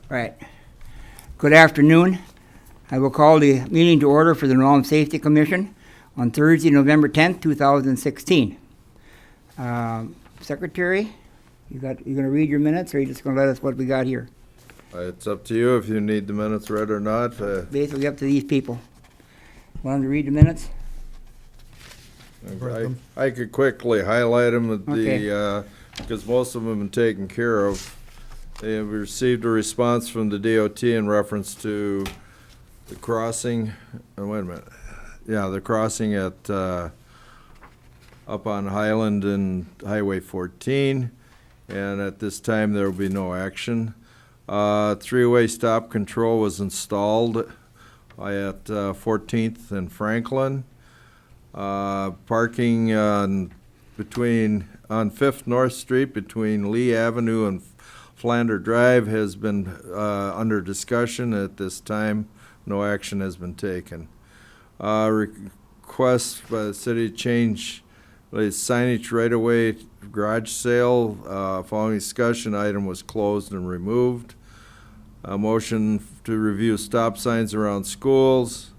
Right. Good afternoon. I will call the meeting to order for the New Ulm Safety Commission on Thursday, November 10th, 2016. Secretary, you going to read your minutes, or are you just going to let us what we got here? It's up to you if you need the minutes read or not. Basically up to these people. Want them to read the minutes? I could quickly highlight them Okay. because most of them have been taken care of. They have received a response from the DOT in reference to the crossing, wait a minute. Yeah, the crossing at, up on Highland and Highway 14. And at this time, there will be no action. Three-way stop control was installed at 14th and Franklin. Parking on 5th North Street between Lee Avenue and Flander Drive has been under discussion. At this time, no action has been taken. Request by the city to change the signage right-of-way garage sale. Following discussion, item was closed and removed. A motion to review stop signs around schools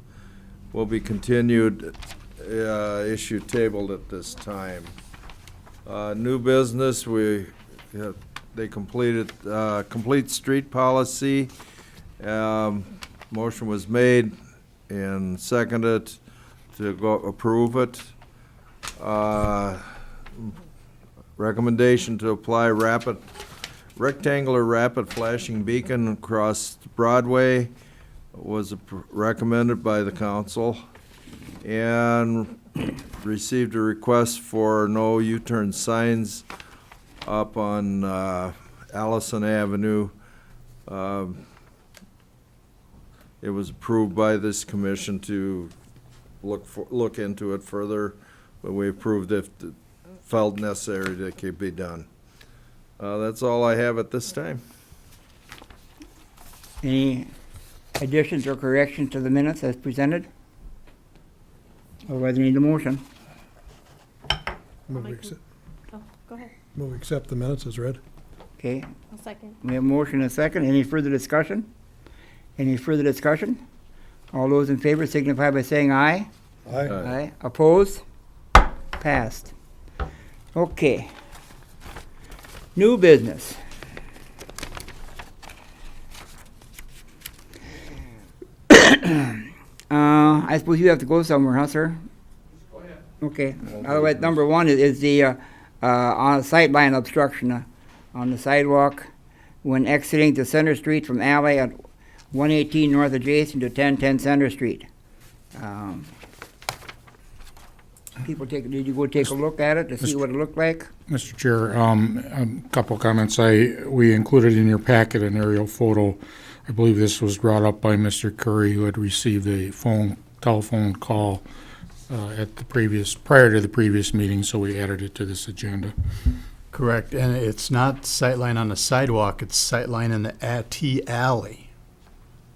will be continued. Issue tabled at this time. New business, they completed complete street policy. Motion was made and seconded to go approve it. Recommendation to apply rectangular rapid flashing beacon across Broadway was recommended by the council, and received a request for no U-turn signs up on Allison Avenue. It was approved by this commission to look into it further, but we approved if it felt necessary that it could be done. That's all I have at this time. Any additions or corrections to the minutes as presented? Otherwise, I need a motion. Move we accept, Oh, go ahead. move we accept the minutes as read. Okay, I'll second. we have a motion and a second. Any further discussion? Any further discussion? All those in favor signify by saying aye. Aye. Aye. Opposed? Passed. Okay. New business. I suppose you have to go somewhere, huh, sir? Go ahead. Okay. Otherwise, number one is the on sightline obstruction on the sidewalk when exiting to Center Street from alley at 118 North adjacent to 1010 Center Street. Did you go take a look at it to see what it looked like? Mr. Chair, a couple of comments. We included in your packet an aerial photo. I believe this was brought up by Mr. Curry, who had received a telephone call prior to the previous meeting, so we added it to this agenda. Correct, and it's not sightline on the sidewalk, it's sightline in the T alley.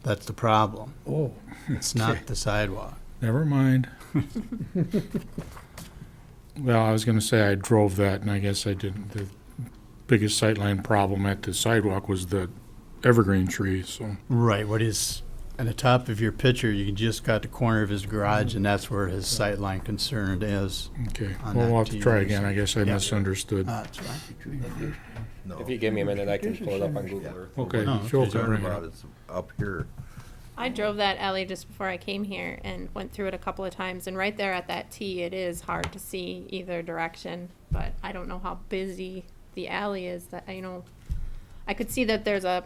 That's the problem. Oh, It's not the sidewalk. never mind. Well, I was going to say I drove that, and I guess I didn't. The biggest sightline problem at the sidewalk was the evergreen tree, so. Right, what is, at the top of your picture, you just got the corner of his garage, and that's where his sightline concern is. Okay, On well, that we'll have to try TV. again. I guess I Yeah. misunderstood. That's right. If you give me a minute, I can pull it up on Google Earth. Okay, Oh, show okay. it Concerned right about here. it's up here. I drove that alley just before I came here and went through it a couple of times, and right there at that T, it is hard to see either direction, but I don't know how busy the alley is. That, I could see that there's a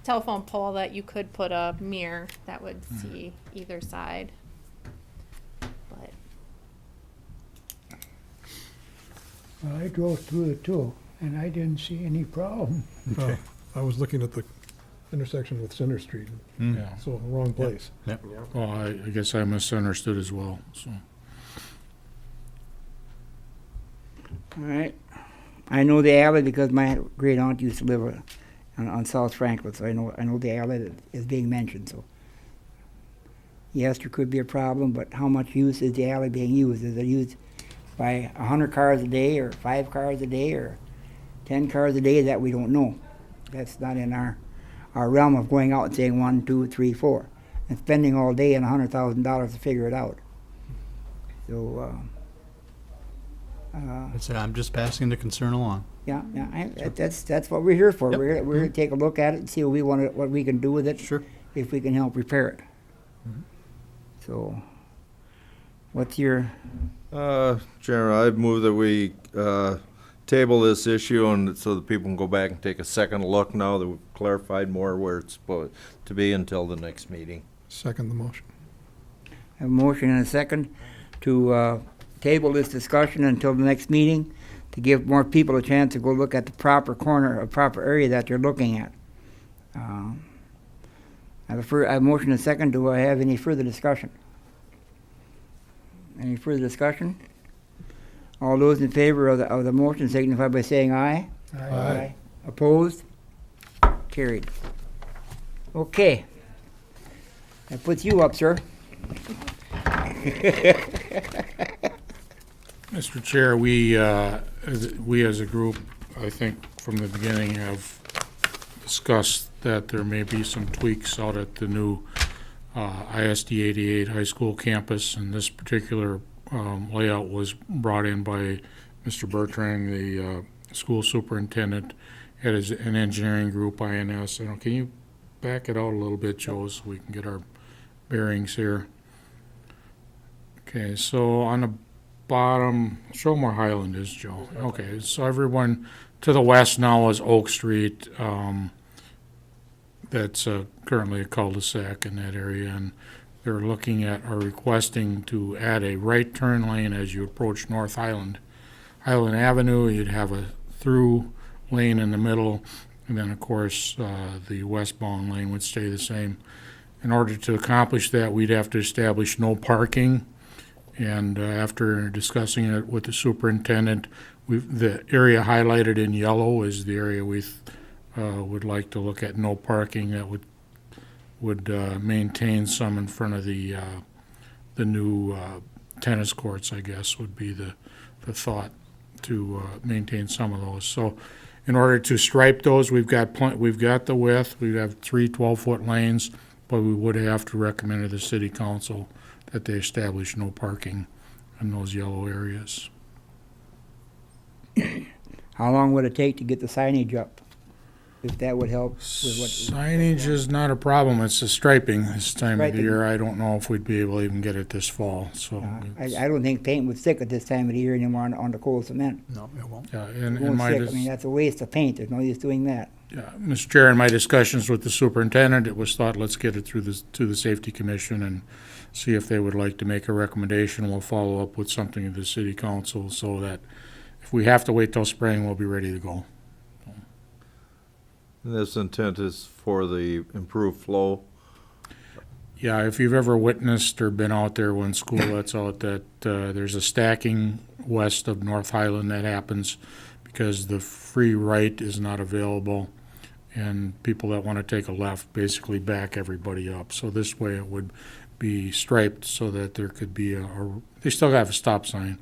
telephone pole that you could put a mirror that would see either side. But Well, I drove through it too, and I didn't see any problem. I was looking at the intersection with Center Street, Yeah. so wrong place. Well, I guess I misunderstood as well, so. All right. I know the alley because my great aunt used to live on South Franklin, so I know the alley that is being mentioned. So yes, there could be a problem, but how much use is the alley being used? Is it used by 100 cars a day, or 5 cars a day, or 10 cars a day? That we don't know. That's not in our our realm of going out and saying 1, 2, 3, 4, and spending all day and $100,000 to figure it out. So, I'm just passing the concern along. yeah, that's what we're here for. Yep. We're here to take a look at it and see what we can do with it. Sure. If we can help repair it. So, what's your, Chairman, I move that we table this issue and so that people can go back and take a second look now that we've clarified more where it's supposed to be until the next meeting. Second the motion. a motion and a second to table this discussion until the next meeting to give more people a chance to go look at the proper corner, or proper area that they're looking at. I have a motion and a second. Do I have any further discussion? Any further discussion? All those in favor of the motion signify by saying aye. Aye. Opposed? Carried. Okay. That puts you up, sir. Mr. Chair, we as a group, I think from the beginning have discussed that there may be some tweaks out at the new ISD 88 high school campus, and this particular layout was brought in by Mr. Bertrand, the school superintendent, at an engineering group, INS. Can you back it out a little bit, Joe, so we can get our bearings here? Okay, so on the bottom, show them where Highland is, Joe. Okay, so everyone to the west now is Oak Street. That's currently a cul-de-sac in that area, and they're looking at or requesting to add a right turn lane as you approach North Highland. Highland Avenue, you'd have a through lane in the middle, and then, of course, the westbound lane would stay the same. In order to accomplish that, we'd have to establish no parking, and after discussing it with the superintendent, the area highlighted in yellow is the area we would like to look at no parking. That would maintain some in front of the new tennis courts, I guess, would be the thought, to maintain some of those. So in order to stripe those, we've got the width, we have 3 12-foot lanes, but we would have to recommend to the city council that they establish no parking in those yellow areas. How long would it take to get the signage up? If that would help with what. Signage is not a problem, it's the striping this time Right, of the year. I don't know if we'd be able to even get it this fall, so. I don't think paint would stick at this time of the year anymore on the cold cement. No, it won't. Yeah, It and won't my, stick. I mean, that's a waste of paint. There's no use doing that. Mr. Chair, in my discussions with the superintendent, it was thought, let's get it through to the safety commission and see if they would like to make a recommendation. We'll follow up with something to the city council so that if we have to wait till spring, we'll be ready to go. And this intent is for the improved flow. Yeah, if you've ever witnessed or been out there when school lets out, that there's a stacking west of North Highland that happens because the free right is not available, and people that want to take a left basically back everybody up. So this way it would be striped so that there could be they still have a stop sign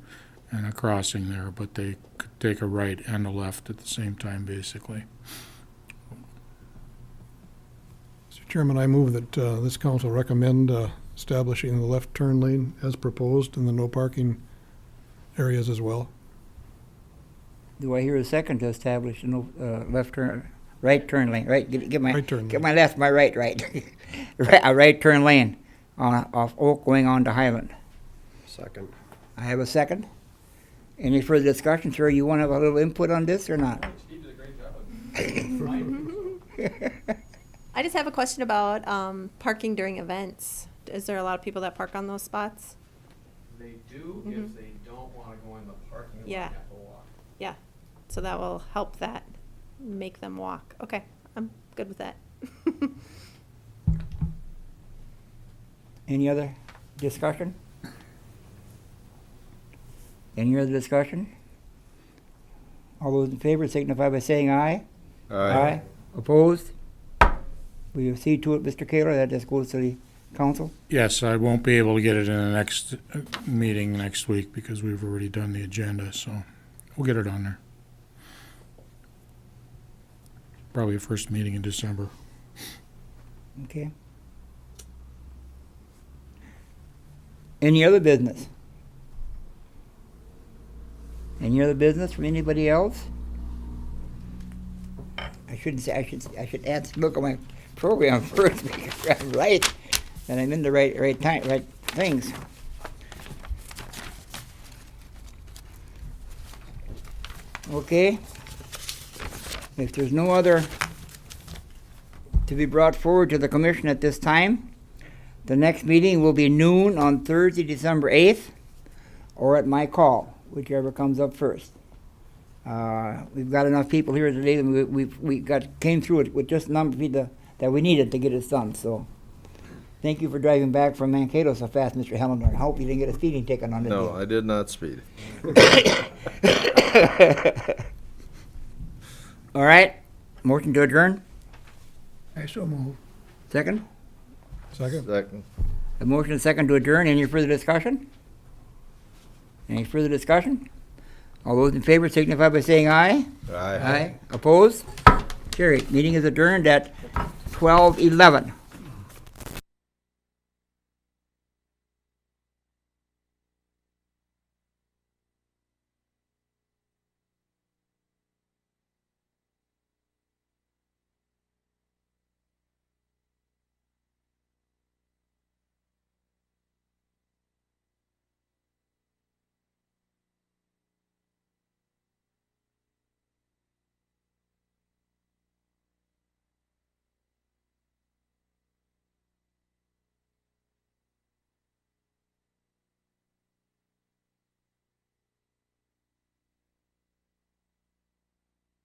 and a crossing there, but they could take a right and a left at the same time, basically. Mr. Chairman, I move that this council recommend establishing the left turn lane as proposed in the no parking areas as well. Do I hear a second to establish a no, right turn lane? Right, get my Right turn get lane. my left, my right, a right turn lane off Oak going on to Highland. Second. I have a second. Any further discussion, sir? You want to have a little input on this or not? I just have a question about parking during events. Is there a lot of people that park on those spots? They do, Mhm. if they don't wanna go in the parking lot, they Yeah. have to walk. Yeah, so that will help that, make them walk. Okay, I'm good with that. Any other discussion? Any other discussion? All those in favor signify by saying aye. Opposed? Will you see to it, Mr. Kaler, that this goes to the council? Yes, I won't be able to get it in the next meeting next week because we've already done the agenda, so we'll get it on there. Probably the first meeting in December. Okay. Any other business? Any other business from anybody else? I shouldn't say, I should look at my program first, make sure I'm right, that I'm in the right things. Okay. If there's no other to be brought forward to the commission at this time, the next meeting will be noon on Thursday, December 8th, or at my call, whichever comes up first. We've got enough people here today, and we came through it with just the number of people that we needed to get it done. So, thank you for driving back from Mankato so fast, Mr. Hellender. I hope you didn't get a speeding ticket on it. No, I did not speed. All right, motion to adjourn. I so move. Second. Second? Second. A motion and second to adjourn. Any further discussion? Any further discussion? All those in favor signify by saying aye. Aye. Opposed? Carried. Meeting is adjourned at 12:11.